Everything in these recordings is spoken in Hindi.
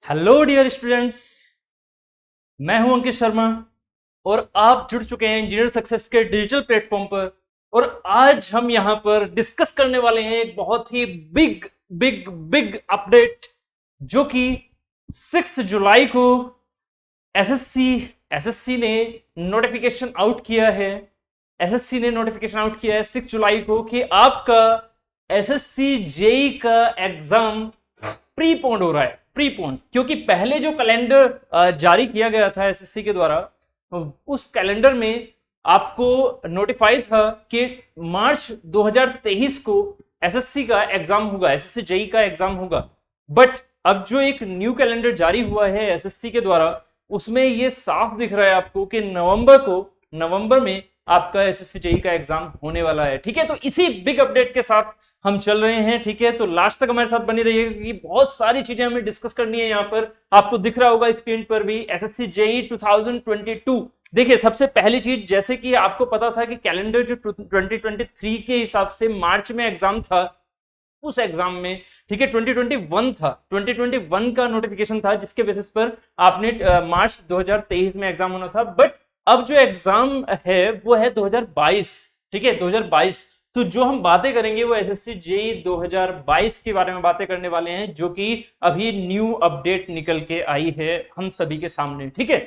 हेलो डियर स्टूडेंट्स, मैं हूं अंकित शर्मा और आप जुड़ चुके हैं इंजीनियर सक्सेस के डिजिटल प्लेटफॉर्म पर। और आज हम यहां पर डिस्कस करने वाले हैं एक बहुत ही बिग बिग बिग अपडेट, जो कि 6 जुलाई को एसएससी ने नोटिफिकेशन आउट किया है। एसएससी ने नोटिफिकेशन आउट किया है 6 जुलाई को कि आपका एसएससी जेई का एग्जाम प्रीपोन्ड हो रहा है। प्रीपोन्ड क्योंकि पहले जो कैलेंडर जारी किया गया था एसएससी के द्वारा, उस कैलेंडर में आपको नोटिफाई था कि मार्च 2023 को एसएससी का एग्जाम होगा, एसएससी जेई का एग्जाम होगा। बट अब जो एक न्यू कैलेंडर जारी हुआ है एसएससी के द्वारा, उसमें ये साफ दिख रहा है आपको कि नवंबर में आपका एसएससी जेई का एग्जाम होने वाला है। ठीक है, तो इसी बिग अपडेट के साथ हम चल रहे हैं। ठीक है, तो लास्ट तक हमारे साथ बनी रहिएगा क्योंकि बहुत सारी चीजें हमें डिस्कस करनी है। यहाँ पर आपको दिख रहा होगा स्क्रीन पर भी एसएससी जेई 2022। देखिए, सबसे पहली चीज, जैसे कि आपको पता था कि कैलेंडर जो 2023 के हिसाब से मार्च में एग्जाम था, उस एग्जाम में ठीक है 2021 था, 2021 का नोटिफिकेशन था जिसके बेसिस पर आपने मार्च 2023 में एग्जाम होना था। बट अब जो एग्जाम है वो है 2022। ठीक है, 2022। तो जो हम बातें करेंगे वो एसएससी जेई 2022 के बारे में बातें करने वाले हैं, जो कि अभी न्यू अपडेट निकल के आई है हम सभी के सामने। ठीक है,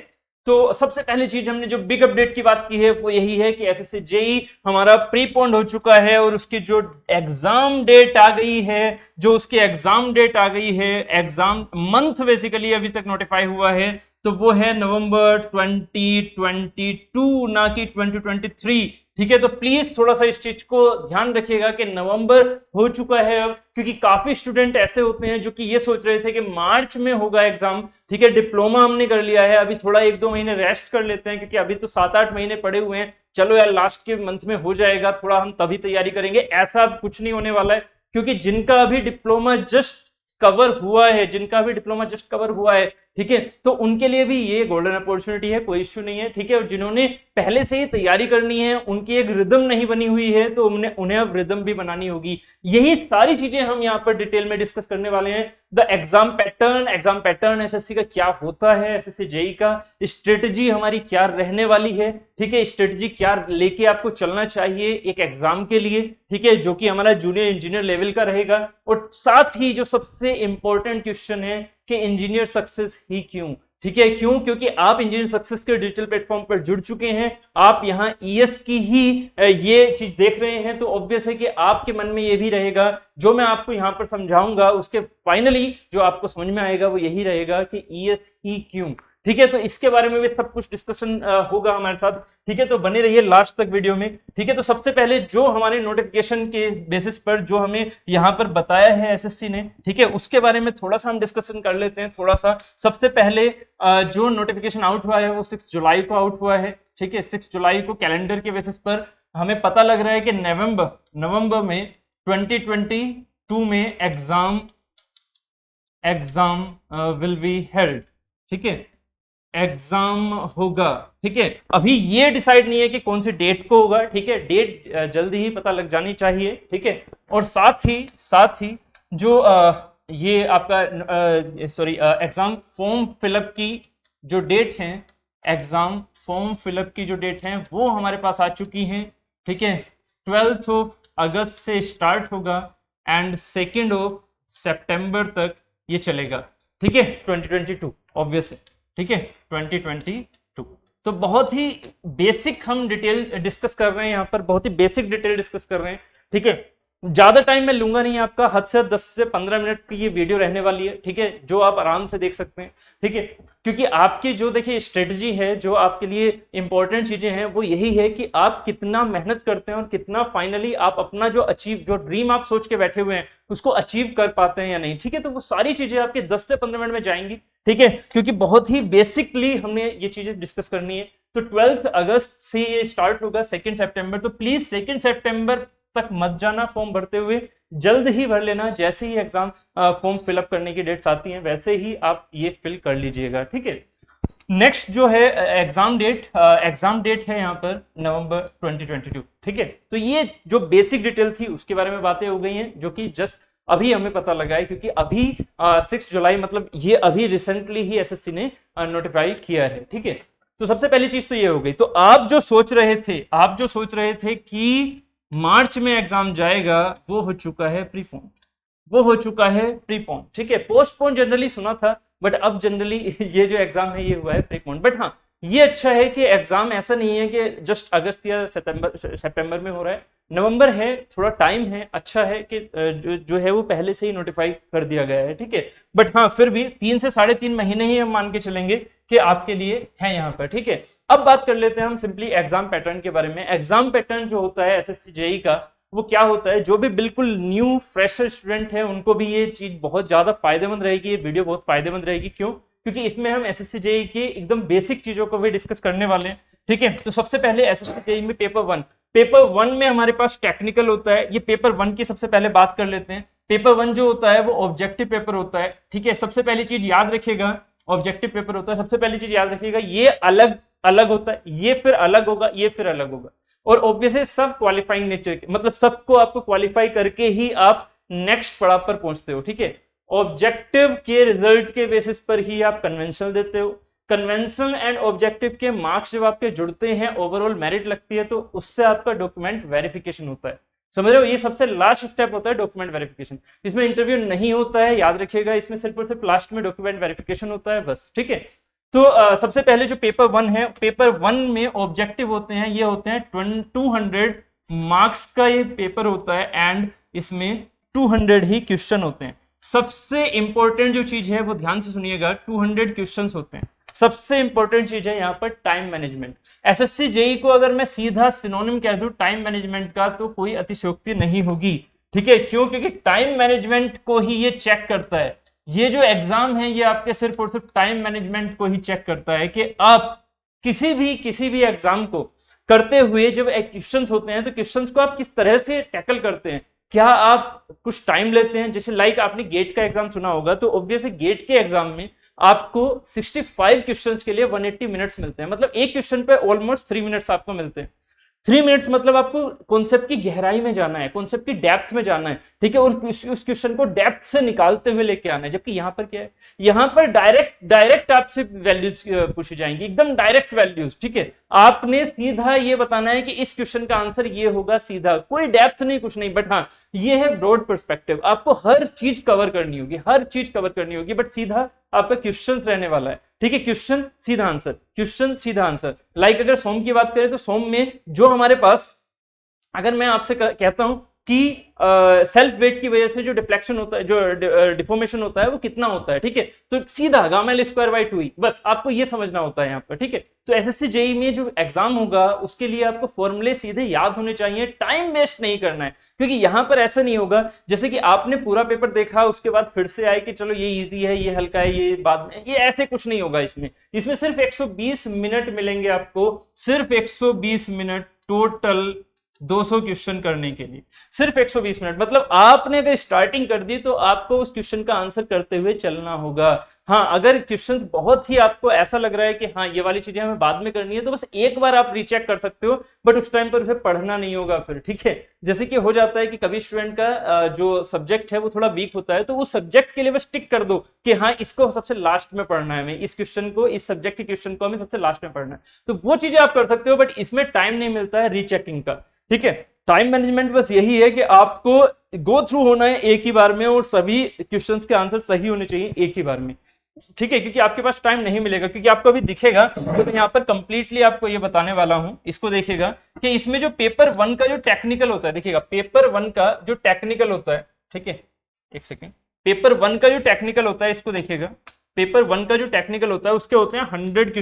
तो सबसे पहली चीज हमने जो बिग अपडेट की बात की है वो यही है कि एसएससी जेई हमारा प्रीपोन्ड हो चुका है और उसकी जो एग्जाम डेट आ गई है, एग्जाम मंथ बेसिकली अभी तक नोटिफाई हुआ है, तो वो है नवंबर 2022, ना कि 2023। ठीक है, तो प्लीज थोड़ा सा इस चीज को ध्यान रखिएगा कि नवंबर हो चुका है अब, क्योंकि काफी स्टूडेंट ऐसे होते हैं जो कि ये सोच रहे थे कि मार्च में होगा एग्जाम। ठीक है, डिप्लोमा हमने कर लिया है, अभी थोड़ा 1-2 महीने रेस्ट कर लेते हैं क्योंकि अभी तो 7-8 महीने पड़े हुए हैं, चलो यार लास्ट के मंथ में हो जाएगा, थोड़ा हम तभी तैयारी करेंगे। ऐसा कुछ नहीं होने वाला है, क्योंकि जिनका अभी डिप्लोमा जस्ट कवर हुआ है, ठीक है, तो उनके लिए भी ये गोल्डन अपॉर्चुनिटी है, कोई इश्यू नहीं है। ठीक है, और जिन्होंने पहले से ही तैयारी करनी है, उनकी एक रिदम नहीं बनी हुई है, तो उन्हें अब रिदम भी बनानी होगी। यही सारी चीजें हम यहाँ पर डिटेल में डिस्कस करने वाले हैं। द एग्जाम पैटर्न एसएससी का क्या होता है, एसएससी जेई का स्ट्रेटजी हमारी क्या रहने वाली है। ठीक है, स्ट्रेटजी क्या लेके आपको चलना चाहिए एक एग्जाम के लिए, ठीक है, जो कि हमारा जूनियर इंजीनियर लेवल का रहेगा। और साथ ही जो सबसे इंपॉर्टेंट क्वेश्चन है कि इंजीनियर सक्सेस ही क्यों। ठीक है, क्यों? क्योंकि आप इंजीनियर सक्सेस के डिजिटल प्लेटफॉर्म पर जुड़ चुके हैं, आप यहां ईएस की ही ये चीज देख रहे हैं, तो ऑब्वियस है कि आपके मन में ये भी रहेगा, जो मैं आपको यहां पर समझाऊंगा उसके फाइनली जो आपको समझ में आएगा वो यही रहेगा कि ईएस ही क्यों। ठीक है, तो इसके बारे में भी सब कुछ डिस्कशन होगा हमारे साथ। ठीक है, तो बने रहिए लास्ट तक वीडियो में। ठीक है, तो सबसे पहले जो हमारे नोटिफिकेशन के बेसिस पर जो हमें यहाँ पर बताया है एसएससी ने, ठीक है, उसके बारे में थोड़ा सा हम डिस्कशन कर लेते हैं थोड़ा सा। सबसे पहले जो नोटिफिकेशन आउट हुआ है वो 6 जुलाई को आउट हुआ है। ठीक है, 6 जुलाई को कैलेंडर के बेसिस पर हमें पता लग रहा है कि नवंबर में 2022 में एग्जाम विल बी हेल्ड। ठीक है, एग्जाम होगा। ठीक है, अभी ये डिसाइड नहीं है कि कौन सी डेट को होगा। ठीक है, डेट जल्दी ही पता लग जानी चाहिए। ठीक है, और साथ ही जो ये आपका एग्जाम फॉर्म फिलअप की जो डेट है, वो हमारे पास आ चुकी हैं। ठीक है, 12 अगस्त से स्टार्ट होगा एंड 2 सितंबर तक ये चलेगा। ठीक है, 2022 ऑब्वियस है। ठीक है, 2022। तो बहुत ही बेसिक हम डिटेल डिस्कस कर रहे हैं यहाँ पर, बहुत ही बेसिक डिटेल डिस्कस कर रहे हैं। ठीक है, ज्यादा टाइम मैं लूंगा नहीं आपका, हद से 10 से 15 मिनट की ये वीडियो रहने वाली है। ठीक है, जो आप आराम से देख सकते हैं। ठीक है, क्योंकि आपकी जो देखिए स्ट्रेटजी है, जो आपके लिए इंपॉर्टेंट चीजें हैं वो यही है कि आप कितना मेहनत करते हैं और कितना फाइनली आप अपना जो ड्रीम आप सोच के बैठे हुए हैं उसको अचीव कर पाते हैं या नहीं। ठीक है, तो वो सारी चीजें आपके 10 से 15 मिनट में जाएंगी। ठीक है, क्योंकि बहुत ही बेसिकली हमने ये चीजें डिस्कस करनी है। तो 12 अगस्त से ये स्टार्ट होगा 2 सितंबर। तो प्लीज 2 सितंबर तक मत जाना फॉर्म भरते हुए, जल्द ही भर लेना। जैसे ही एग्जाम फॉर्म फिलअप करने की डेट्स आती हैं वैसे ही आप ये फिल कर लीजिएगा। ठीक है, नेक्स्ट जो है एग्जाम डेट है यहाँ पर नवंबर 2022। ठीक है, तो ये जो बेसिक डिटेल थी उसके बारे में बातें हो गई हैं, जो कि जस्ट अभी हमें पता लगा है, क्योंकि अभी 6 जुलाई मतलब ये अभी रिसेंटली ही एसएससी ने नोटिफाई किया है। ठीक है, तो सबसे पहली चीज तो ये हो गई। तो आप जो सोच रहे थे कि मार्च में एग्जाम जाएगा, वो हो चुका है प्रीपोन, ठीक है। पोस्टपोन जनरली सुना था, बट अब जनरली ये जो एग्जाम है ये हुआ है प्रीपोन। बट हाँ, ये अच्छा है कि एग्जाम ऐसा नहीं है कि जस्ट अगस्त या सितंबर में हो रहा है, नवंबर है, थोड़ा टाइम है। अच्छा है कि जो है वो पहले से ही नोटिफाई कर दिया गया है। ठीक है, बट हाँ फिर भी 3 से 3.5 महीने ही हम मान के चलेंगे कि आपके लिए है यहाँ पर। ठीक है, अब बात कर लेते हैं हम सिंपली एग्जाम पैटर्न के बारे में। एग्जाम पैटर्न जो होता है एसएससी जेईई का, वो क्या होता है, जो भी बिल्कुल न्यू फ्रेशर स्टूडेंट है उनको भी ये चीज बहुत ज्यादा फायदेमंद रहेगी, ये वीडियो बहुत फायदेमंद रहेगी। क्यों? क्योंकि इसमें हम एसएससी जेईई के एकदम बेसिक चीजों को भी डिस्कस करने वाले हैं। ठीक है, तो सबसे पहले एसएससी जेईई में पेपर वन में हमारे पास टेक्निकल होता है। ये पेपर वन की सबसे पहले बात कर लेते हैं। पेपर वन जो होता है वो ऑब्जेक्टिव पेपर होता है। ठीक है, सबसे पहली चीज याद रखिएगा, ऑब्जेक्टिव पेपर होता है, सबसे पहली चीज याद रखिएगा, ये अलग अलग होता है, ये फिर अलग होगा, ये फिर अलग होगा। और ऑब्वियसली सब क्वालिफाइंग नेचर के, मतलब सबको आपको क्वालिफाई करके ही आप नेक्स्ट पड़ाव पर पहुंचते हो। ठीक है, ऑब्जेक्टिव के रिजल्ट के बेसिस पर ही आप कन्वेंशनल देते हो। कन्वेंशनल एंड ऑब्जेक्टिव के मार्क्स जब आपके जुड़ते हैं, ओवरऑल मेरिट लगती है, तो उससे आपका डॉक्यूमेंट वेरिफिकेशन होता है। समझ रहे हो, ये सबसे लास्ट स्टेप होता है डॉक्यूमेंट वेरिफिकेशन। इसमें इंटरव्यू नहीं होता है, याद रखिएगा, इसमें सिर्फ और सिर्फ लास्ट में डॉक्यूमेंट वेरिफिकेशन होता है बस। ठीक है, तो सबसे पहले जो पेपर वन है, पेपर वन में ऑब्जेक्टिव होते हैं, ये होते हैं 200 मार्क्स का ये पेपर होता है, एंड इसमें 200 ही क्वेश्चन होते हैं। सबसे इंपॉर्टेंट जो चीज है वो ध्यान से सुनिएगा, 200 क्वेश्चन होते हैं। सबसे इंपॉर्टेंट चीज है यहाँ पर टाइम मैनेजमेंट। एसएससी जेईई को अगर मैं सीधा सिनोनिम कह दूं टाइम मैनेजमेंट का, तो कोई अतिशयोक्ति नहीं होगी। ठीक है, क्यों? क्योंकि टाइम मैनेजमेंट को ही ये चेक करता है। ये जो एग्जाम है ये आपके सिर्फ और सिर्फ टाइम मैनेजमेंट को ही चेक करता है कि आप किसी भी एग्जाम को करते हुए जब क्वेश्चंस होते हैं तो क्वेश्चंस को आप किस तरह से टैकल करते हैं। क्या आप कुछ टाइम लेते हैं? जैसे लाइक आपने गेट का एग्जाम सुना होगा, तो ऑब्वियसली गेट के एग्जाम में आपको 65 क्वेश्चंस के लिए 180 मिनट्स मिलते हैं, मतलब एक क्वेश्चन पे ऑलमोस्ट 3 मिनट्स आपको मिलते हैं। 3 मिनट्स मतलब आपको कॉन्सेप्ट की गहराई में जाना है, कॉन्सेप्ट की डेप्थ में जाना है। ठीक है, और उस क्वेश्चन को डेप्थ से निकालते हुए लेके आना है। जबकि यहाँ पर क्या है, यहाँ पर डायरेक्ट आपसे वैल्यूज पूछी जाएंगी, एकदम डायरेक्ट वैल्यूज। ठीक है, आपने सीधा ये बताना है कि इस क्वेश्चन का आंसर ये होगा, सीधा, कोई डेप्थ नहीं, कुछ नहीं। बट हाँ, ये है ब्रॉड पर्सपेक्टिव, आपको हर चीज कवर करनी होगी, बट सीधा आपका क्वेश्चन रहने वाला है। ठीक है, क्वेश्चन सीधा आंसर। लाइक अगर सोम की बात करें तो सोम में जो हमारे पास, अगर मैं आपसे कहता हूं कि सेल्फ वेट की वजह से जो डिफ्लेक्शन होता है, जो डिफॉर्मेशन होता है, वो कितना होता है। ठीक है, तो सीधा गामा एल स्क्वायर बाई 2 बस आपको ये समझना होता है यहाँ पर। ठीक है, तो एसएससी जेईई में जो एग्जाम होगा उसके लिए आपको फॉर्मूले सीधे याद होने चाहिए, टाइम वेस्ट नहीं करना है। क्योंकि यहाँ पर ऐसा नहीं होगा जैसे कि आपने पूरा पेपर देखा उसके बाद फिर से आए कि चलो ये इजी है, ये हल्का है, ये बाद में, ये ऐसे कुछ नहीं होगा। इसमें सिर्फ 120 मिनट मिलेंगे आपको, सिर्फ 120 मिनट टोटल 200 क्वेश्चन करने के लिए, सिर्फ 120 मिनट। मतलब आपने अगर स्टार्टिंग कर दी तो आपको उस क्वेश्चन का आंसर करते हुए चलना होगा। हाँ, अगर क्वेश्चंस बहुत ही आपको ऐसा लग रहा है कि हाँ ये वाली चीजें हमें बाद में करनी है, तो बस एक बार आप रीचेक कर सकते हो, बट उस टाइम पर उसे पढ़ना नहीं होगा फिर। ठीक है, जैसे कि हो जाता है कि कभी स्टूडेंट का जो सब्जेक्ट है वो थोड़ा वीक होता है, तो उस सब्जेक्ट के लिए बस टिक कर दो कि हाँ इसको सबसे लास्ट में पढ़ना है, हमें इस क्वेश्चन को, इस सब्जेक्ट के क्वेश्चन को हमें सबसे लास्ट में पढ़ना है। तो वो चीजें आप कर सकते हो, बट इसमें टाइम नहीं मिलता है रीचेकिंग का। ठीक है, टाइम मैनेजमेंट बस यही है कि आपको गो थ्रू होना है एक ही बार में, और सभी क्वेश्चंस के आंसर सही होने चाहिए एक ही बार में। ठीक है, क्योंकि आपके पास टाइम नहीं मिलेगा, क्योंकि आपको अभी दिखेगा, तो यहाँ पर कंप्लीटली आपको ये बताने वाला हूं। इसको देखिएगा कि इसमें जो पेपर वन का जो टेक्निकल होता है, देखिएगा पेपर वन का जो टेक्निकल होता है, ठीक है, एक सेकेंड, पेपर वन का जो टेक्निकल होता है इसको देखिएगा। पेपर वन का जो टेक्निकल होता है उसके होते हैं 100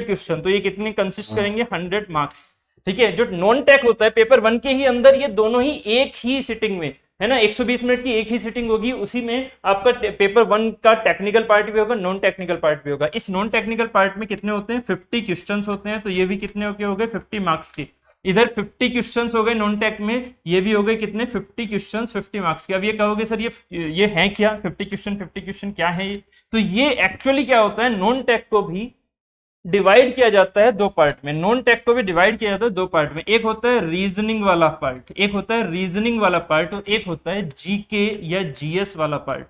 क्वेश्चन, तो ये कितने कंसिस्ट करेंगे, 100 मार्क्स। ठीक है, जो नॉन टेक होता है पेपर वन के ही अंदर, ये दोनों ही एक ही सिटिंग में है ना, 120 मिनट की एक ही सिटिंग होगी, उसी में आपका पेपर वन का टेक्निकल पार्ट भी होगा, नॉन टेक्निकल पार्ट भी होगा। इस नॉन टेक्निकल पार्ट में कितने होते हैं, 50 क्वेश्चंस होते हैं, तो ये भी कितने हो गए 50 मार्क्स के। इधर 50 क्वेश्चंस हो गए नॉन टेक में, ये भी हो गए कितने 50 क्वेश्चंस 50 मार्क्स के। अब ये कहोगे सर ये है क्या 50 क्वेश्चन क्या है ये? तो ये एक्चुअली क्या होता है, नॉन टेक को भी डिवाइड किया जाता है दो पार्ट में, नॉन टेक को भी डिवाइड किया जाता है दो पार्ट में। एक होता है रीजनिंग वाला पार्ट, एक होता है रीजनिंग वाला पार्ट, और एक होता है जीके या जीएस वाला पार्ट।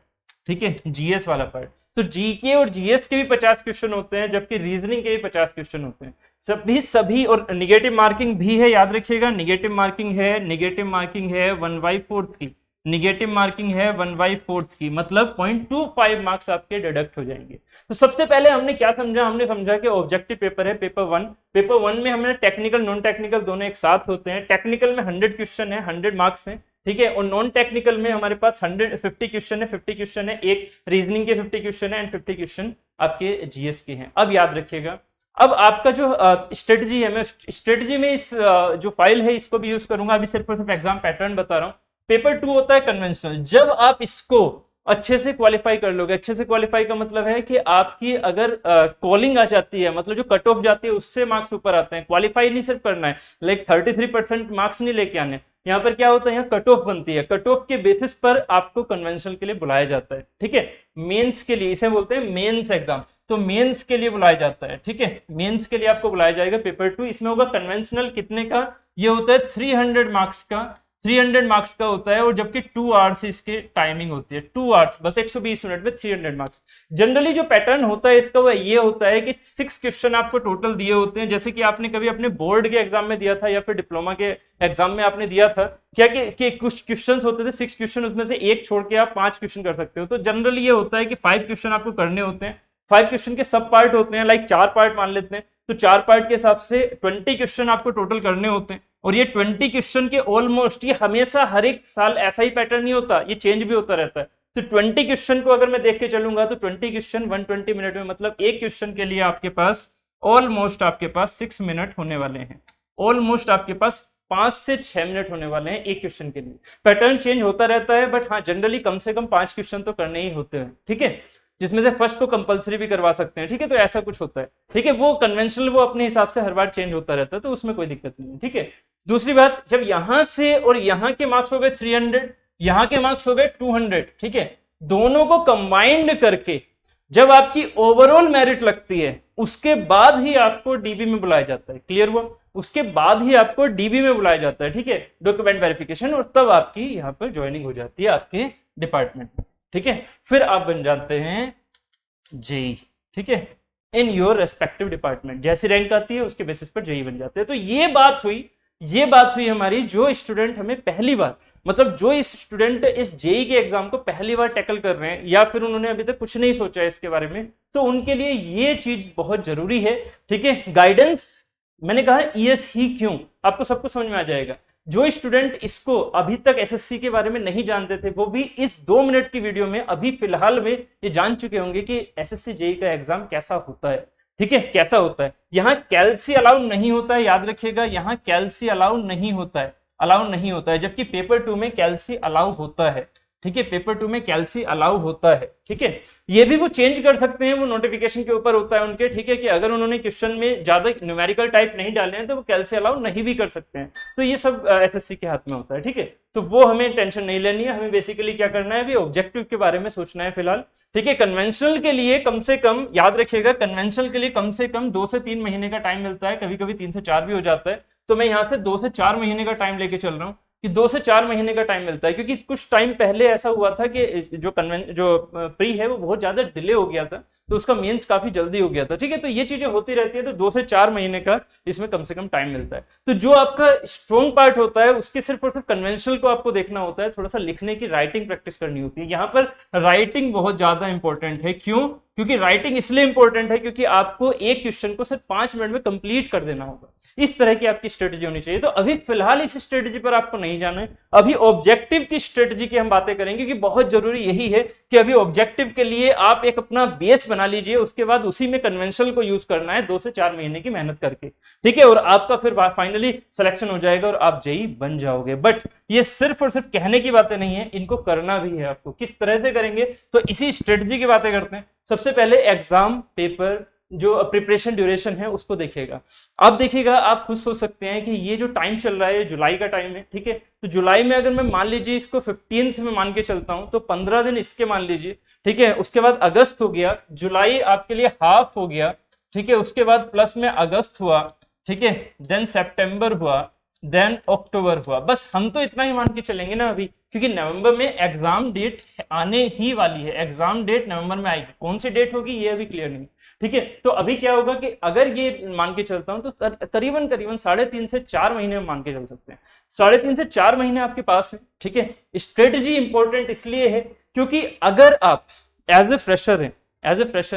ठीक है, जीएस वाला पार्ट। तो जीके और जीएस के भी 50 क्वेश्चन होते हैं, जबकि रीजनिंग के भी 50 क्वेश्चन होते हैं। सभी और नेगेटिव मार्किंग भी है, याद रखिएगा नेगेटिव मार्किंग है, नेगेटिव मार्किंग है 1/4 की, नेगेटिव मार्किंग है 1/4 की, मतलब 0.25 मार्क्स आपके डिडक्ट हो जाएंगे। तो सबसे पहले हमने क्या समझा, हमने समझा कि ऑब्जेक्टिव पेपर है पेपर 1। पेपर 1 में हमने टेक्निकल नॉन टेक्निकल दोनों एक साथ होते हैं। टेक्निकल में 100 क्वेश्चन है, 100 मार्क्स हैं, ठीक है, और नॉन टेक्निकल में हमारे पास 150 क्वेश्चन है, 50 क्वेश्चन है, एक रीजनिंग के 50 क्वेश्चन है एंड 50 क्वेश्चन आपके जीएस के हैं। अब याद रखिएगा, अब आपका जो स्ट्रेटजी है, मैं स्ट्रेटजी में इस जो फाइल है इसको भी यूज करूंगा, अभी सिर्फ और सिर्फ एग्जाम पैटर्न बता रहा हूँ। पेपर 2 होता है कन्वेंशनल। जब आप इसको अच्छे से क्वालिफाई कर लोगे, अच्छे से क्वालिफाई का मतलब है कि आपकी अगर कॉलिंग आ जाती है, मतलब जो कट ऑफ जाती है उससे मार्क्स ऊपर आते हैं। क्वालिफाई नहीं सिर्फ करना है, लाइक 33% मार्क्स नहीं लेके आने। यहाँ पर क्या होता है, यहाँ कट ऑफ बनती है, कट ऑफ के बेसिस पर आपको कन्वेंशनल के लिए बुलाया जाता है। ठीक है, मेंस के लिए, इसे बोलते हैं मेंस एग्जाम, तो मेंस के लिए बुलाया जाता है। ठीक है, मेंस के लिए आपको बुलाया जाएगा पेपर 2। इसमें होगा कन्वेंशनल कितने का, ये होता है 300 मार्क्स का, 300 मार्क्स का होता है, और जबकि 2 आवर्स इसकी टाइमिंग होती है, 2 आवर्स, बस 120 मिनट में 300 मार्क्स। जनरली जो पैटर्न होता है इसका वो ये होता है कि 6 क्वेश्चन आपको टोटल दिए होते हैं, जैसे कि आपने कभी अपने बोर्ड के एग्जाम में दिया था या फिर डिप्लोमा के एग्जाम में आपने दिया था क्या कि कुछ क्वेश्चन होते थे 6 क्वेश्चन, उसमें से एक छोड़ के आप 5 क्वेश्चन कर सकते हो। तो जनरली ये होता है कि 5 क्वेश्चन आपको करने होते हैं। 5 क्वेश्चन के सब पार्ट होते हैं, लाइक 4 पार्ट मान लेते हैं, तो 4 पार्ट के हिसाब से 20 क्वेश्चन आपको टोटल करने होते हैं। और ये 20 क्वेश्चन के ऑलमोस्ट, ये हमेशा हर एक साल ऐसा ही पैटर्न नहीं होता, ये चेंज भी होता रहता है। तो 20 क्वेश्चन को अगर मैं देख के चलूंगा तो 20 क्वेश्चन 120 मिनट में, मतलब एक क्वेश्चन के लिए आपके पास ऑलमोस्ट आपके पास 6 मिनट होने वाले हैं, ऑलमोस्ट आपके पास 5 से 6 मिनट होने वाले हैं एक क्वेश्चन के लिए। पैटर्न चेंज होता रहता है, बट हाँ जनरली कम से कम 5 क्वेश्चन तो करने ही होते हैं। ठीक है, जिसमें से फर्स्ट को कंपलसरी भी करवा सकते हैं। ठीक है, तो ऐसा कुछ होता है। ठीक है, वो कन्वेंशनल वो अपने हिसाब से हर बार चेंज होता रहता है, तो उसमें कोई दिक्कत नहीं है। ठीक है, दूसरी बात, जब यहां से और यहां के मार्क्स हो गए 300, यहां के मार्क्स हो गए 200, ठीक है, दोनों को कंबाइंड करके जब आपकी ओवरऑल मेरिट लगती है, उसके बाद ही आपको डीबी में बुलाया जाता है। क्लियर हुआ? उसके बाद ही आपको डीबी में बुलाया जाता है। ठीक है, डॉक्यूमेंट वेरिफिकेशन, और तब आपकी यहाँ पर ज्वाइनिंग हो जाती है आपके डिपार्टमेंट में। ठीक है, फिर आप बन जाते हैं जेई। ठीक है, इन योर रेस्पेक्टिव डिपार्टमेंट, जैसी रैंक आती है उसके बेसिस पर जेई बन जाते हैं। तो ये बात हुई हमारी, जो स्टूडेंट हमें पहली बार, मतलब जो इस स्टूडेंट इस जेई के एग्जाम को पहली बार टैकल कर रहे हैं, या फिर उन्होंने अभी तक कुछ नहीं सोचा है इसके बारे में, तो उनके लिए ये चीज बहुत जरूरी है। ठीक है, गाइडेंस, मैंने कहा ईएस ही क्यों, आपको सबको समझ में आ जाएगा। जो स्टूडेंट इसको अभी तक एसएससी के बारे में नहीं जानते थे, वो भी इस 2 मिनट की वीडियो में अभी फिलहाल में ये जान चुके होंगे कि एसएससी जेई का एग्जाम कैसा होता है। ठीक है, कैसा होता है। यहाँ कैल्सी अलाउ नहीं होता है, याद रखिएगा, यहाँ कैल्सी अलाउ नहीं होता है, जबकि पेपर 2 में कैल्सी अलाउ होता है। ठीक है, पेपर 2 में कैल्सी अलाउ होता है। ठीक है, ये भी वो चेंज कर सकते हैं, वो नोटिफिकेशन के ऊपर होता है उनके। ठीक है, कि अगर उन्होंने क्वेश्चन में ज्यादा न्यूमेरिकल टाइप नहीं डाले हैं तो वो कैल्सी अलाउ नहीं भी कर सकते हैं। तो ये सब एसएससी के हाथ में होता है। ठीक है, तो वो हमें टेंशन नहीं लेनी है, हमें बेसिकली क्या करना है, अभी ऑब्जेक्टिव के बारे में सोचना है फिलहाल। ठीक है, कन्वेंशनल के लिए कम से कम, याद रखिएगा, कन्वेंशनल के लिए कम से कम 2 से 3 महीने का टाइम मिलता है, कभी कभी 3 से 4 भी हो जाता है। तो मैं यहाँ से 2 से 4 महीने का टाइम लेके चल रहा हूँ कि 2 से 4 महीने का टाइम मिलता है, क्योंकि कुछ टाइम पहले ऐसा हुआ था कि जो प्री है वो बहुत ज्यादा डिले हो गया था, तो उसका मेंस काफी जल्दी हो गया था। ठीक है, तो ये चीजें होती रहती है, तो 2 से 4 महीने का इसमें कम से कम टाइम मिलता है। तो जो आपका स्ट्रॉन्ग पार्ट होता है उसके सिर्फ और सिर्फ कन्वेंशनल को आपको देखना होता है, थोड़ा सा लिखने की, राइटिंग प्रैक्टिस करनी होती है। यहाँ पर राइटिंग बहुत ज्यादा इंपॉर्टेंट है। क्यों? क्योंकि राइटिंग इसलिए इंपॉर्टेंट है क्योंकि आपको एक क्वेश्चन को सिर्फ 5 मिनट में कंप्लीट कर देना होगा। इस तरह की आपकी स्ट्रेटजी होनी चाहिए। तो अभी फिलहाल इस स्ट्रेटजी पर आपको नहीं जाना है, अभी ऑब्जेक्टिव की स्ट्रेटजी की हम बातें करेंगे, क्योंकि बहुत जरूरी यही है कि अभी ऑब्जेक्टिव के लिए आप एक अपना बेस बना लीजिए, उसके बाद उसी में कन्वेंशनल को यूज करना है 2 से 4 महीने की मेहनत करके। ठीक है, और आपका फिर फाइनली सिलेक्शन हो जाएगा और आप जेई बन जाओगे। बट ये सिर्फ और सिर्फ कहने की बातें नहीं है, इनको करना भी है आपको। किस तरह से करेंगे, तो इसी स्ट्रेटजी की बातें करते हैं। सबसे पहले एग्जाम पेपर जो प्रिपरेशन ड्यूरेशन है उसको देखिएगा। आप देखिएगा, आप खुद सोच सकते हैं कि ये जो टाइम चल रहा है जुलाई का टाइम है। ठीक है, तो जुलाई में अगर मैं मान लीजिए इसको 15th में मान के चलता हूं, तो 15 दिन इसके मान लीजिए। ठीक है, उसके बाद अगस्त हो गया, जुलाई आपके लिए हाफ हो गया, ठीक है, उसके बाद प्लस में अगस्त हुआ, ठीक है, देन सितंबर हुआ, देन अक्टूबर हुआ। बस हम तो इतना ही मान के चलेंगे ना अभी, क्योंकि नवंबर में एग्जाम डेट आने ही वाली है, एग्जाम डेट नवंबर में आएगी, कौन सी डेट होगी ये अभी क्लियर नहीं। ठीक है, तो अभी क्या होगा कि अगर ये मान के चलता हूं तो करीबन करीबन 3.5 से 4 महीने में मान के चल सकते हैं, 3.5 से 4 महीने आपके पास है। ठीक है, स्ट्रेटजी इंपॉर्टेंट इसलिए है क्योंकि अगर आप एज ए फ्रेशर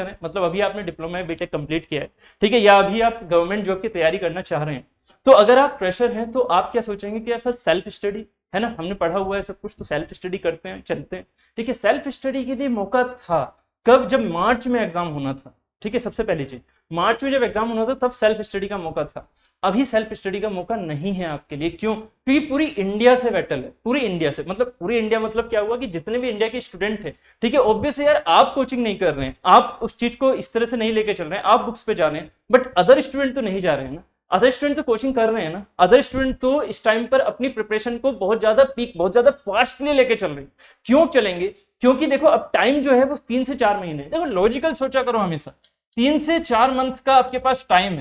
हैं, मतलब अभी आपने डिप्लोमा बीटेक कंप्लीट किया है, ठीक है, या अभी आप गवर्नमेंट जॉब की तैयारी करना चाह रहे हैं, तो अगर आप फ्रेशर हैं तो आप क्या सोचेंगे कि यार सर सेल्फ स्टडी है ना, हमने पढ़ा हुआ है सब कुछ, तो सेल्फ स्टडी करते हैं, चलते हैं। ठीक है, सेल्फ स्टडी के लिए मौका था कब, जब मार्च में एग्जाम होना था। ठीक है, सबसे पहली चीज, मार्च में जब एग्जाम होना था तब सेल्फ स्टडी का मौका था। अभी सेल्फ स्टडी का मौका नहीं है आपके लिए, क्यों? क्योंकि पूरी इंडिया से बैटल है, पूरी इंडिया से, मतलब पूरी इंडिया मतलब क्या हुआ कि जितने भी इंडिया के स्टूडेंट हैं, ठीक है, ऑब्वियसली यार आप कोचिंग नहीं कर रहे हैं, आप उस चीज को इस तरह से नहीं लेके चल रहे हैं, आप बुक्स पे जा रहे हैं, बट अदर स्टूडेंट तो नहीं जा रहे हैं ना, अदर स्टूडेंट तो कोचिंग कर रहे हैं ना, अदर स्टूडेंट तो इस टाइम पर अपनी प्रिपरेशन को बहुत ज्यादा पीक, बहुत ज्यादा फास्टली लेके चल रहे हैं। क्यों चलेंगे? क्योंकि देखो अब टाइम जो है वो 3 से 4 महीने है। देखो लॉजिकल सोचा करो हमेशा, 3 से 4 मंथ का आपके पास टाइम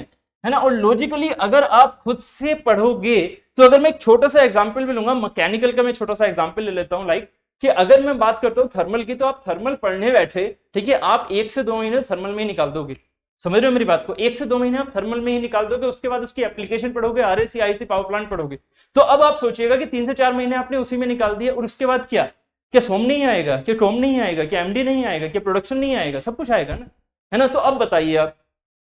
है ना, और लॉजिकली अगर आप खुद से पढ़ोगे, तो अगर मैं एक छोटा सा एग्जांपल भी लूंगा, मैकेनिकल का मैं छोटा सा एग्जांपल ले लेता हूं, लाइक कि अगर मैं बात करता हूं थर्मल की, तो आप थर्मल पढ़ने बैठे, ठीक है, आप 1 से 2 महीने थर्मल में ही निकाल दोगे, समझ रहे हो मेरी बात को, 1 से 2 महीने आप थर्मल में ही निकाल दोगे, उसके बाद उसकी एप्लीकेशन पढ़ोगे, आरएसी आईसी पावर प्लांट पढ़ोगे। तो अब आप सोचिएगा कि 3 से 4 महीने आपने उसी में निकाल दिया, और उसके बाद क्या सोम नहीं आएगा, क्या टोम नहीं आएगा, क्या एमडी नहीं आएगा, क्या प्रोडक्शन नहीं आएगा, सब कुछ आएगा ना, है ना। तो अब बताइए आप,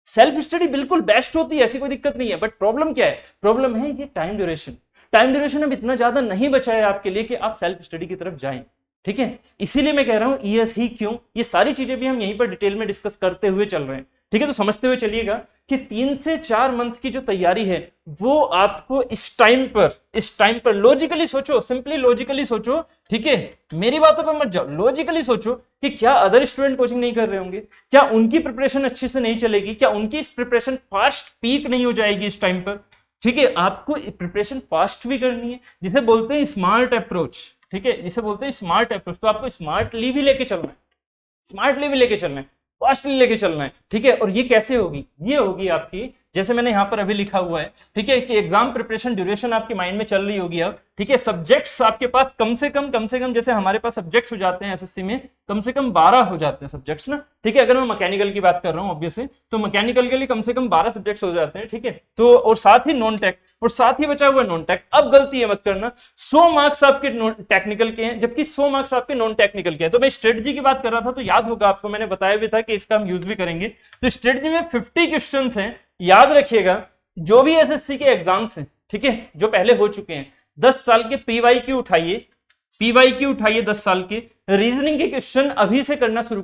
सेल्फ स्टडी बिल्कुल बेस्ट होती है, ऐसी कोई दिक्कत नहीं है, बट प्रॉब्लम क्या है? प्रॉब्लम है ये टाइम ड्यूरेशन अब इतना ज्यादा नहीं बचा है आपके लिए कि आप सेल्फ स्टडी की तरफ जाएं। ठीक है, इसीलिए मैं कह रहा हूं ईएस ही क्यों, ये सारी चीजें भी हम यहीं पर डिटेल में डिस्कस करते हुए चल रहे हैं। ठीक है, तो समझते हुए चलिएगा कि 3 से 4 मंथ की जो तैयारी है वो आपको इस टाइम पर लॉजिकली सोचो, सिंपली लॉजिकली सोचो, ठीक है, मेरी बातों पर मत जाओ, लॉजिकली सोचो कि क्या अदर स्टूडेंट कोचिंग नहीं कर रहे होंगे, क्या उनकी प्रिपरेशन अच्छे से नहीं चलेगी, क्या उनकी प्रिपरेशन फास्ट पीक नहीं हो जाएगी इस टाइम पर। ठीक है, आपको प्रिपरेशन फास्ट भी करनी है, जिसे बोलते हैं स्मार्ट अप्रोच। ठीक है, जिसे बोलते हैं स्मार्ट अप्रोच, तो आपको स्मार्टली भी लेके चलना है, फास्टली लेके चलना है। ठीक है, और ये कैसे होगी? ये होगी आपकी, जैसे मैंने यहां पर अभी लिखा हुआ है, ठीक है, कि एग्जाम प्रिपरेशन ड्यूरेशन आपके माइंड में चल रही होगी अब। ठीक है, सब्जेक्ट्स आपके पास कम से कम जैसे हमारे पास सब्जेक्ट्स हो जाते हैं एसएससी में, कम से कम 12 हो जाते हैं सब्जेक्ट्स ना। ठीक है, अगर मैं मैकेनिकल की बात कर रहा हूं ऑब्वियसली, तो मैकेनिकल के लिए कम से कम 12 सब्जेक्ट्स हो जाते हैं। ठीक है, तो और साथ ही नॉन टेक, और साथ ही बचा हुआ नॉन टेक। अब गलती है मत करना, 100 मार्क्स आपके नॉन टेक्निकल के हैं, जबकि 100 मार्क्स आपके नॉन टेक्निकल के हैं। तो मैं स्ट्रेटजी की बात कर रहा था, तो याद होगा आपको, मैंने बताया भी था कि इसका हम यूज भी करेंगे। तो स्ट्रेटजी में 50 क्वेश्चंस हैं, याद रखिएगा, जो भी एसएससी के एग्जाम्स हैं, ठीक है, जो पहले हो चुके हैं, 10 साल के पीवाईक्यू उठाइए 10 साल के, रीजनिंग के क्वेश्चन अभी से करना शुरू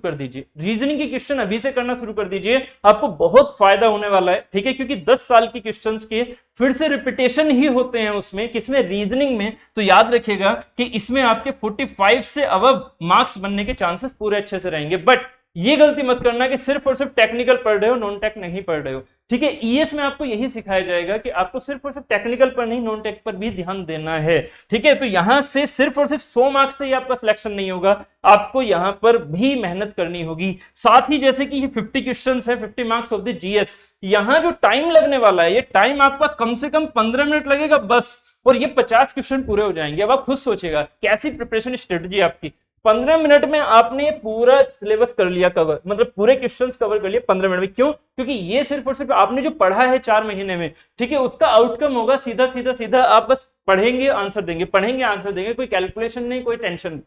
कर दीजिए, आपको बहुत फायदा होने वाला है। ठीक है, क्योंकि 10 साल के क्वेश्चंस के फिर से रिपीटेशन ही होते हैं उसमें, किसमें? रीजनिंग में। तो याद रखिएगा कि इसमें आपके 45 से अबव मार्क्स बनने के चांसेस पूरे अच्छे से रहेंगे। बट ये गलती मत करना कि सिर्फ और सिर्फ टेक्निकल पढ़ रहे हो, नॉन टेक नहीं पढ़ रहे हो। ठीक है, ईएस में आपको यही सिखाया जाएगा कि आपको सिर्फ और सिर्फ टेक्निकल पर नहीं, नॉन टेक पर भी ध्यान देना है। ठीक है, तो यहां से सिर्फ और सिर्फ 100 मार्क्स से ही आपका सिलेक्शन नहीं होगा, आपको यहां पर भी मेहनत करनी होगी। साथ ही जैसे कि ये 50 क्वेश्चंस है, 50 मार्क्स ऑफ द जीएस, यहां जो टाइम लगने वाला है, ये टाइम आपका कम से कम 15 मिनट लगेगा बस, और ये 50 क्वेश्चन पूरे हो जाएंगे। अब आप खुद सोचेगा कैसी प्रिपरेशन स्ट्रेटजी आपकी। 15 मिनट में आपने पूरा सिलेबस कर लिया कवर, मतलब पूरे क्वेश्चंस कवर कर लिए 15 मिनट में। क्यों? क्योंकि ये सिर्फ और सिर्फ आपने जो पढ़ा है 4 महीने में, ठीक है, उसका आउटकम होगा सीधा आप बस पढ़ेंगे आंसर देंगे, कोई कैलकुलेशन नहीं, कोई टेंशन नहीं।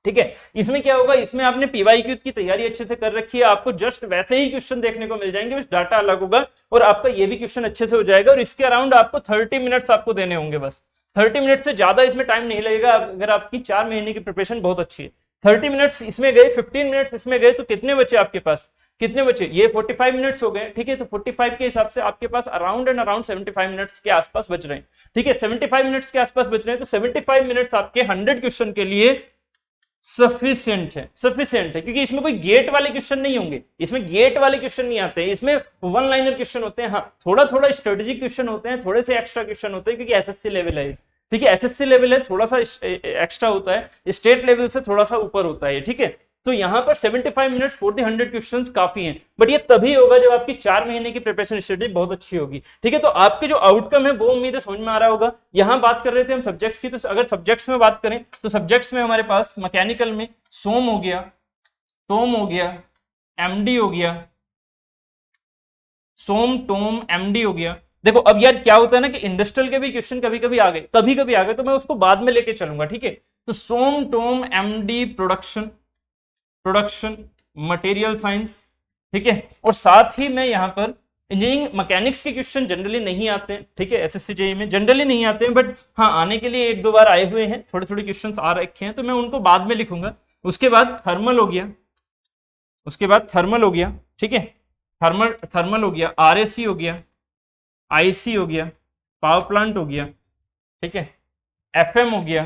ठीक है, इसमें क्या होगा, इसमें आपने पीवाईक्यू की तैयारी अच्छे से कर रखी है, आपको जस्ट वैसे ही क्वेश्चन देखने को मिल जाएंगे, बस डाटा अलग होगा, और आपका ये भी क्वेश्चन अच्छे से हो जाएगा। और इसके अराउंड आपको 30 मिनट्स आपको देने होंगे, बस 30 मिनट से ज्यादा इसमें टाइम नहीं लगेगा, अगर आपकी 4 महीने की प्रिपरेशन बहुत अच्छी है। 30 मिनट्स इसमें गए, 15 मिनट्स इसमें गए, तो कितने बचे आपके पास? ये 45 मिनट्स हो गए। ठीक है, तो 45 के हिसाब से आपके पास अराउंड 75 मिनट्स के आसपास बच रहे हैं। ठीक है, 75 मिनट्स के आसपास बच रहे हैं, तो 75 मिनट्स आपके 100 क्वेश्चन के लिए सफिशिएंट है, क्योंकि इसमें कोई गेट वाले क्वेश्चन नहीं होंगे, इसमें गेट वाले क्वेश्चन नहीं आते, इसमें वन लाइनर क्वेश्चन होते हैं। हाँ, थोड़ा स्ट्रेटेजी क्वेश्चन होते हैं, थोड़े से एक्स्ट्रा क्वेश्चन होते हैं, क्योंकि एसएससी लेवल है। ठीक है, एसएससी लेवल है, थोड़ा सा एक्स्ट्रा होता है, स्टेट लेवल से थोड़ा सा ऊपर होता है। ठीक है, तो यहाँ पर 75 मिनट्स फॉर द 100 क्वेश्चंस काफी हैं, बट ये तभी होगा जब आपकी 4 महीने की प्रिपरेशन स्टडी बहुत अच्छी होगी। ठीक है, तो आपके जो आउटकम है वो उम्मीद है समझ में आ रहा होगा। यहाँ बात कर रहे थे हम सब्जेक्ट्स की, तो अगर सब्जेक्ट्स में बात करें तो सब्जेक्ट्स में हमारे पास मैकेनिकल में सोम हो गया, टोम हो गया, एमडी हो गया, सोम टोम एमडी हो गया। देखो अब यार क्या होता है ना कि इंडस्ट्रियल के भी क्वेश्चन कभी कभी आ गए, तो मैं उसको बाद में लेके चलूंगा। ठीक है, तो SOM TOM MD production material science, ठीक है, और साथ ही मैं यहाँ पर इंजीनियरिंग मैकेनिक्स के क्वेश्चन जनरली नहीं आते हैं। ठीक है, एसएससी जेईई में जनरली नहीं आते हैं, बट हाँ आने के लिए एक दो बार आए हुए हैं, थोड़े थोड़े क्वेश्चन आ रखे हैं, तो मैं उनको बाद में लिखूंगा। उसके बाद थर्मल हो गया, ठीक है, थर्मल हो गया, आरएसी हो गया, आईसी हो गया, पावर प्लांट हो गया, ठीक है, एफएम हो गया,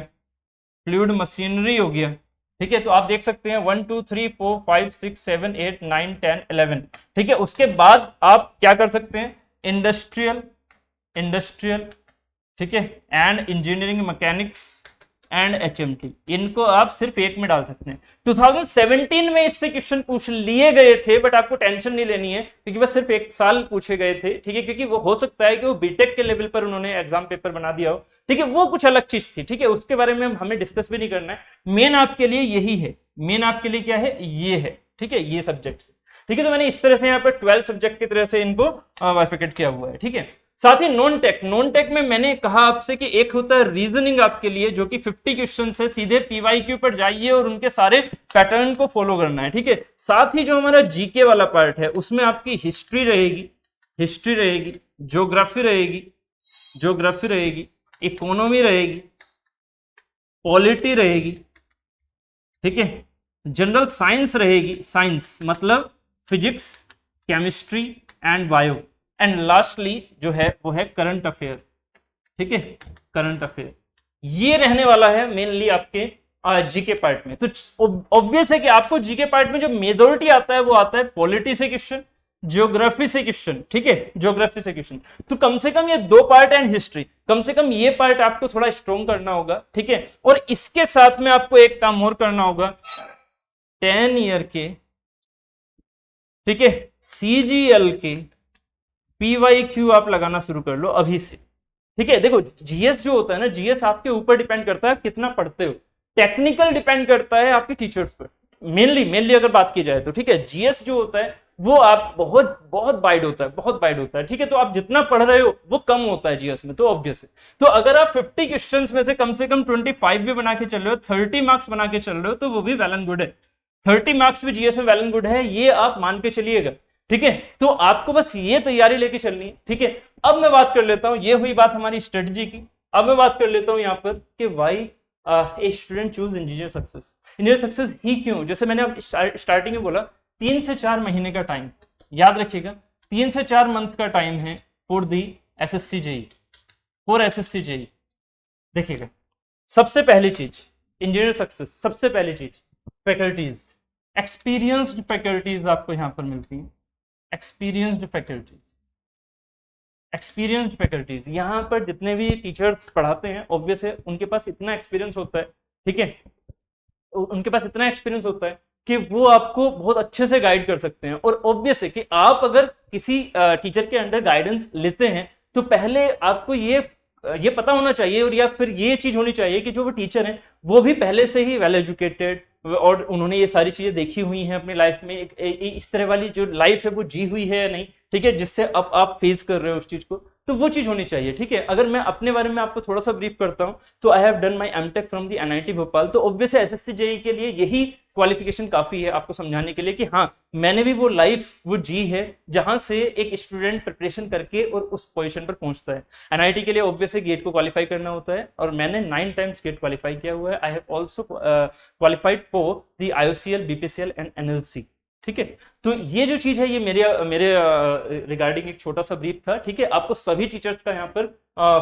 फ्लूइड मशीनरी हो गया। ठीक है, तो आप देख सकते हैं 1 2 3 4 5 6 7 8 9 10 11। ठीक है, उसके बाद आप क्या कर सकते हैं, इंडस्ट्रियल, ठीक है, and engineering mechanics and HMT, इनको आप सिर्फ एक में डाल सकते हैं। 2017 में इससे क्वेश्चन पूछ लिए गए थे, बट आपको टेंशन नहीं लेनी है क्योंकि बस सिर्फ एक साल पूछे गए थे। ठीक है, क्योंकि वो हो सकता है कि वो बीटेक के लेवल पर उन्होंने एग्जाम पेपर बना दिया हो। ठीक है, वो कुछ अलग चीज थी। ठीक है, उसके बारे में हमें डिस्कस भी नहीं करना है। मेन आपके लिए यही है, मेन आपके लिए क्या है, ये है। ठीक है, ये सब्जेक्ट्स। ठीक है, तो मैंने इस तरह से यहाँ पर 12 सब्जेक्ट की तरह से इनको बाइफिकेट किया हुआ है। ठीक है, साथ ही नॉन टेक में मैंने कहा आपसे कि एक होता है रीजनिंग आपके लिए, जो कि 50 क्वेश्चन है, सीधे पीवाईक्यू पर जाइए और उनके सारे पैटर्न को फॉलो करना है। ठीक है, साथ ही जो हमारा जीके वाला पार्ट है उसमें आपकी हिस्ट्री रहेगी, ज्योग्राफी रहेगी, इकोनॉमी रहेगी, पॉलिटी रहेगी, ठीक है, जनरल साइंस रहेगी, साइंस मतलब physics, chemistry and bio, and lastly जो है वो है करंट अफेयर। ठीक है, करंट अफेयर ये रहने वाला है मेनली आपके जीके पार्ट में। तो ऑब्वियस है कि आपको जीके पार्ट में जो मेजोरिटी आता है वो आता है पॉलिटी से क्वेश्चन, ज्योग्राफी से क्वेश्चन। ठीक है, ज्योग्राफी से क्वेश्चन, तो कम से कम ये 2 पार्ट एंड हिस्ट्री, कम से कम ये पार्ट आपको थोड़ा स्ट्रॉन्ग करना होगा। ठीक है, और इसके साथ में आपको एक काम और करना होगा, 10 ईयर के, ठीक है, सीजीएल के पीवाईक्यू आप लगाना शुरू कर लो अभी से। ठीक है, देखो जीएस जो होता है ना, जीएस आपके ऊपर डिपेंड करता है कितना पढ़ते हो, टेक्निकल डिपेंड करता है आपके टीचर्स पर, मेनली अगर बात की जाए तो। ठीक है, जीएस जो होता है वो आप बहुत वाइड होता है, ठीक है, तो आप जितना पढ़ रहे हो वो कम होता है जीएस में, तो ऑब्वियस है। तो अगर आप 50 क्वेश्चंस में से कम 25 भी बना के चल रहे हो, 30 मार्क्स बना के चल रहे हो, तो वो भी वेल एंड गुड है। 30 मार्क्स भी जीएस में वेल एंड गुड है, ये आप मान के चलिएगा। ठीक है, तो आपको बस ये तैयारी लेके चलनी है। ठीक है, अब मैं बात कर लेता हूं, ये हुई बात हमारी स्ट्रेटजी की। अब मैं बात कर लेता हूं यहाँ पर कि why a student choose engineer success ही क्यों। जैसे मैंने अब स्टार्टिंग में बोला 3 से 4 महीने का टाइम, याद रखिएगा 3 से 4 मंथ का टाइम है फॉर दी एसएससी जेईई। देखिएगा, सबसे पहली चीज इंजीनियर सक्सेस, सबसे पहली चीज फैकल्टीज, एक्सपीरियंस्ड फैकल्टीज आपको यहां पर मिलती हैं। एक्सपीरियंस्ड फैकल्टीज यहाँ पर जितने भी टीचर्स पढ़ाते हैं, ऑब्वियस है उनके पास इतना एक्सपीरियंस होता है। ठीक है, उनके पास इतना एक्सपीरियंस होता है कि वो आपको बहुत अच्छे से गाइड कर सकते हैं। और ऑब्वियस है कि आप अगर किसी टीचर के अंडर गाइडेंस लेते हैं तो पहले आपको ये पता होना चाहिए, और या फिर ये चीज होनी चाहिए कि जो वो टीचर हैं वो भी पहले से ही वेल एजुकेटेड, और उन्होंने ये सारी चीजें देखी हुई हैं अपनी लाइफ में, इस तरह वाली जो लाइफ है वो जी हुई है या नहीं। ठीक है, जिससे अब आप फेस कर रहे हो उस चीज को, तो वो चीज होनी चाहिए। ठीक है, अगर मैं अपने बारे में आपको थोड़ा सा ब्रीफ करता हूं, तो I have done my MTech from the NIT Bhopal. तो ऑब्वियसली एसएससी जेईई के लिए यही क्वालिफिकेशन काफी है आपको समझाने के लिए कि हाँ मैंने भी वो लाइफ वो जी है जहां से एक स्टूडेंट प्रिपरेशन करके और उस पोजीशन पर पहुंचता है। एनआईटी के लिए ऑब्वियसली गेट को क्वालिफाई करना होता है, और मैंने 9 टाइम्स गेट क्वालिफाई किया हुआ है। I have also qualified for the IOCL, BPCL and NLC. ठीक है, तो ये जो चीज है ये मेरे रिगार्डिंग एक छोटा सा ब्रीफ था। ठीक है, आपको सभी टीचर्स का यहाँ पर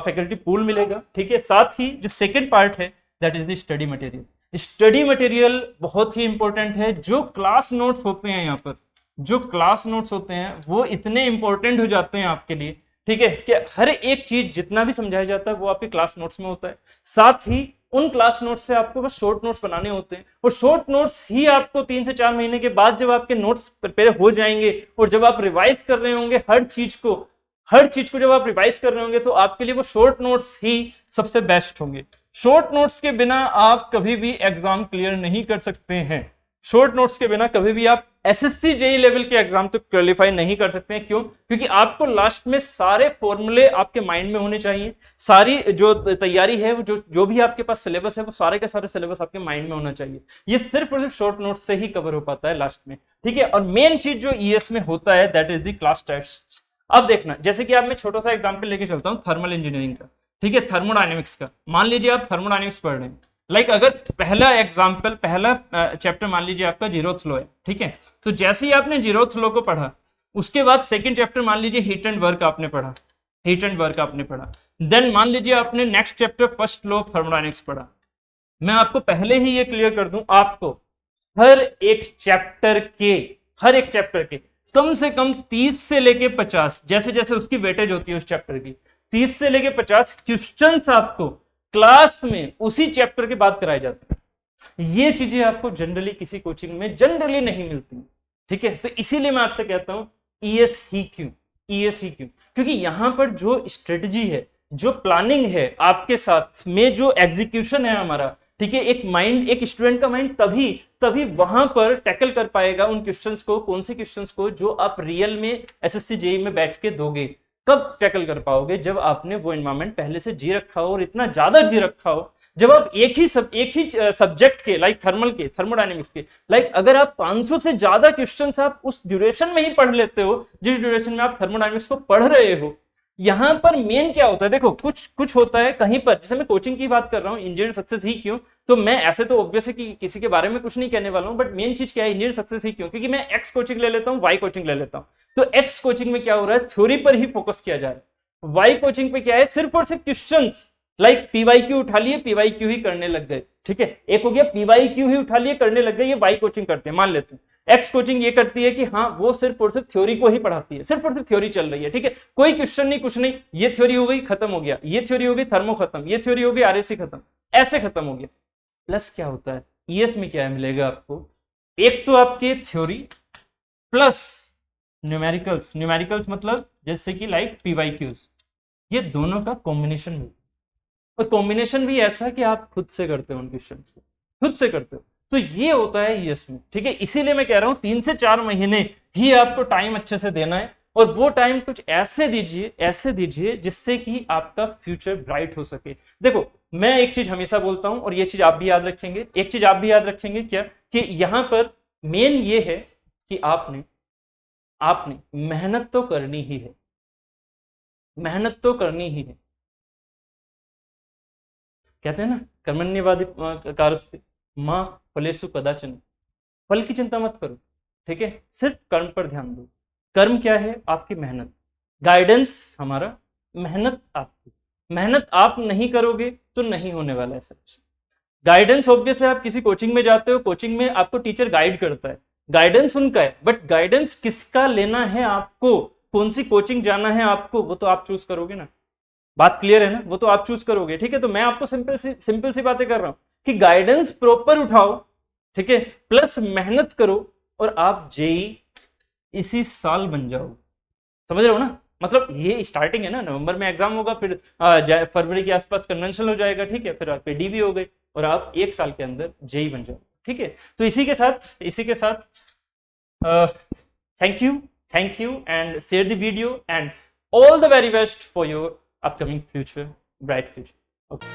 फैकल्टी पूल मिलेगा। ठीक है, साथ ही जो सेकंड पार्ट है that is the study material. Study material बहुत ही इंपॉर्टेंट है। जो क्लास नोट्स होते हैं यहाँ पर, जो क्लास नोट्स होते हैं वो इतने इंपॉर्टेंट हो जाते हैं आपके लिए। ठीक ठीक है, कि हर एक चीज जितना भी समझाया जाता है वो आपके क्लास नोट्स में होता है। साथ ही उन क्लास नोट्स से आपको बस शॉर्ट नोट्स बनाने होते हैं, और शॉर्ट नोट्स ही आपको 3 से 4 महीने के बाद जब आपके नोट्स प्रिपेयर हो जाएंगे और जब आप रिवाइज कर रहे होंगे हर चीज को जब आप रिवाइज कर रहे होंगे तो आपके लिए वो शॉर्ट नोट्स ही सबसे बेस्ट होंगे। शॉर्ट नोट्स के बिना आप कभी भी एग्जाम क्लियर नहीं कर सकते हैं। शॉर्ट नोट्स के बिना कभी भी आप एसएससी जेई लेवल के एग्जाम तक क्वालिफाई नहीं कर सकते हैं। क्यों? क्योंकि आपको लास्ट में सारे फॉर्मूले आपके माइंड में होने चाहिए, सारी जो तैयारी है वो जो भी आपके पास सिलेबस है वो सारे के सारे सिलेबस आपके माइंड में होना चाहिए। ये सिर्फ और सिर्फ शॉर्ट नोट्स से ही कवर हो पाता है लास्ट में, ठीक है। और मेन चीज जो ईएस में होता है that is the class test. अब देखना, जैसे कि आप मैं छोटा सा एग्जाम्पल लेके चलता हूँ थर्मल इंजीनियरिंग का, ठीक है, थर्मोडायनेमिक्स का। मान लीजिए आप थर्मोडायनेमिक्स पढ़ रहे हैं, अगर पहला चैप्टर मान लीजिए आपका जीरोथ लॉ है, ठीक है। तो जैसे ही आपने जीरोथ लॉ को पढ़ा, उसके बाद सेकंड चैप्टर मान लीजिए हीट एंड वर्क आपने पढ़ा, देन मान लीजिए आपने next chapter first law of thermodynamics पढ़ा। मैं आपको पहले ही ये क्लियर कर दूं, आपको हर एक चैप्टर के कम से कम 30 से लेके 50, जैसे जैसे उसकी वेटेज होती है उस चैप्टर की, 30 से लेके 50 क्वेश्चंस आपको क्लास में उसी चैप्टर के बाद कराए जाते हैं। ये चीजें आपको जनरली किसी कोचिंग में जनरली नहीं मिलती, ठीक है। तो इसीलिए मैं आपसे कहता हूं ईएस ही क्यों, क्योंकि यहां पर जो स्ट्रेटजी है, जो प्लानिंग है आपके साथ में, जो एग्जीक्यूशन है हमारा, ठीक है, एक स्टूडेंट का माइंड तभी वहां पर टैकल कर पाएगा उन क्वेश्चंस को, कौन से क्वेश्चंस को जो आप रियल में एसएससी जेईई में बैठ के दोगे। कब टैकल कर पाओगे? जब आपने वो एनवायरनमेंट पहले से जी रखा हो, और इतना ज्यादा जी रखा हो, जब आप एक ही सब्जेक्ट के थर्मोडायनेमिक्स के अगर आप 500 से ज्यादा क्वेश्चंस आप उस ड्यूरेशन में ही पढ़ लेते हो जिस ड्यूरेशन में आप थर्मोडायनेमिक्स को पढ़ रहे हो। यहां पर मेन क्या होता है, देखो कुछ होता है कहीं पर, जैसे मैं कोचिंग की बात कर रहा हूं, इंजीनियर सक्सेस ही क्यों, तो मैं ऐसे तो ऑब्वियसली कि किसी के बारे में कुछ नहीं कहने वाला हूं, बट मेन चीज क्या है, इंजीनियर सक्सेस ही क्यों, क्योंकि मैं एक्स कोचिंग ले लेता हूं, वाई कोचिंग ले लेता हूं। तो एक्स कोचिंग में क्या हो रहा है, थ्योरी पर ही फोकस किया जा रहा है। वाई कोचिंग पे क्या है, सिर्फ और सिर्फ क्वेश्चंस पीवाईक्यू उठा लिए, पीवाईक्यू ही करने लग गए, ठीक है। एक हो गया पीवाईक्यू ही उठा लिए करने लग गए, ये वाई कोचिंग करते हैं, मान लेते हैं। एक्स कोचिंग ये करती है कि हाँ वो सिर्फ और सिर्फ थ्योरी को ही पढ़ाती है, सिर्फ और सिर्फ थ्योरी चल रही है, ठीक है, कोई क्वेश्चन नहीं, कुछ नहीं, ये थ्योरी हो गई खत्म हो गया, ये थ्योरी हो गई थर्मो खत्म, ये थ्योरी हो गई आरएसी खत्म, ऐसे खत्म हो गया। प्लस क्या होता है ईएस में, क्या मिलेगा आपको, एक तो आपके थ्योरी प्लस न्यूमेरिकल्स मतलब जैसे कि पीवाईक्यूज, ये दोनों का कॉम्बिनेशन भी, और कॉम्बिनेशन भी ऐसा कि आप खुद से करते हो, उन क्वेश्चंस को खुद से करते हो। तो ये होता है ईएस में, ठीक है। इसीलिए मैं कह रहा हूं 3 से 4 महीने ही आपको टाइम अच्छे से देना है, और वो टाइम कुछ ऐसे दीजिए जिससे कि आपका फ्यूचर ब्राइट हो सके। देखो मैं एक चीज हमेशा बोलता हूं, और ये चीज आप भी याद रखेंगे, क्या, कि यहां पर मेन ये है कि आपने मेहनत तो करनी ही है, कहते हैं ना कर्मण्यवादी कारस्ते मां फलेषु कदाचन, फल की चिंता मत करो, ठीक है, सिर्फ कर्म पर ध्यान दो। कर्म क्या है, आपकी मेहनत, गाइडेंस हमारा, मेहनत आपकी, मेहनत आप नहीं करोगे तो नहीं होने वाला है सच। गाइडेंस ऑब्वियस है, आप किसी कोचिंग में जाते हो, कोचिंग में आपको टीचर गाइड करता है, गाइडेंस उनका है, बट गाइडेंस किसका लेना है आपको, कौन सी कोचिंग जाना है आपको, वो तो आप चूज करोगे ना। बात क्लियर है ना, वो तो आप चूज करोगे, ठीक है। तो मैं आपको सिंपल सी बातें कर रहा हूं कि गाइडेंस प्रॉपर उठाओ, ठीक है, प्लस मेहनत करो, और आप जेई इसी साल बन जाओ, समझ रहे हो ना। मतलब ये स्टार्टिंग है ना, नवंबर में एग्जाम होगा, फिर फरवरी के आसपास कन्वेंशनल हो जाएगा, ठीक है, फिर आप पीडी भी हो गए, और आप 1 साल के अंदर जेई बन जाओ, ठीक है। तो इसी के साथ thank you and share the video, and all the very best for your upcoming future, bright future. Okay.